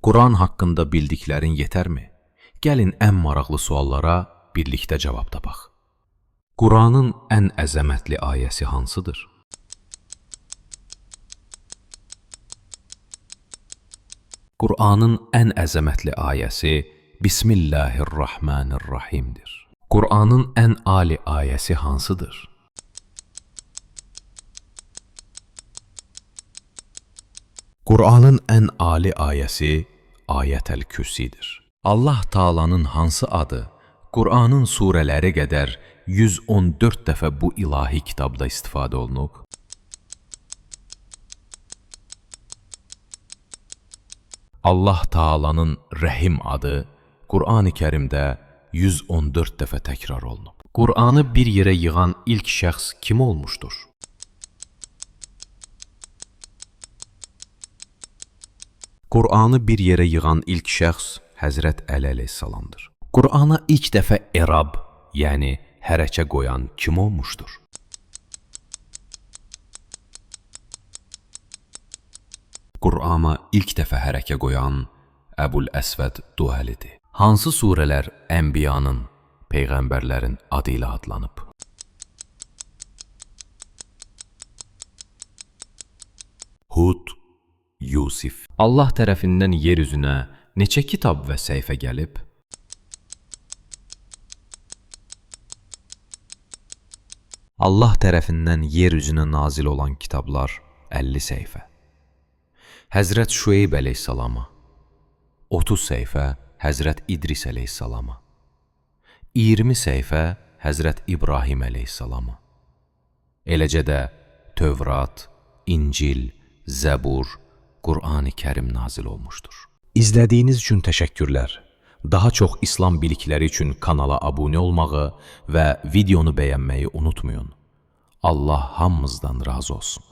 Quran haqqında bildiklərin yetərmi? Gəlin ən maraqlı suallara birlikdə cavab tapaq. Quranın ən əzəmətli ayəsi hansıdır? Quranın ən əzəmətli ayəsi Bismillahirrahmanirrahimdir. Quranın ən ali ayəsi hansıdır? Quranın ən ali ayəsi Ayətəl Kürsidir. Allah Taala'nın hansı adı Quranın surələri qədər 114 dəfə bu ilahi kitabda istifadə olunub? Allah Taala'nın Rəhim adı Qur'an-ı Kərimdə 114 dəfə təkrar olunub. Qur'anı bir yerə yığan ilk şəxs kim olmuşdur? Qur'anı bir yerə yığan ilk şəxs Həzrət Əli əleyhissalamdır. Qur'ana ilk dəfə erab, yəni hərəkə qoyan kim olmuşdur? Qur'ana ilk dəfə hərəkə qoyan Əbul Əsvəd Duəlidir. Hansı surələr Ənbiyanın, Peyğəmbərlərin adı ilə adlanıb? Hud, Yusif. Allah tərəfindən yer üzünə neçə kitab və səhifə gəlib? Allah tərəfindən yer üzünə nazil olan kitablar 50 səhifə. Həzrət Şüeyb əleyhissalama 30 səhifə Həzrət İdris əleyhissalama, 20 səhifə Həzrət İbrahim əleyhissalama. Eləcə də Tövrat, İncil, Zəbur, Qur'an-ı Kərim nazil olmuşdur. İzlədiyiniz üçün təşəkkürlər. Daha çox İslam bilikləri üçün kanala abunə olmağı və videonu bəyənməyi unutmayın. Allah hamımızdan razı olsun.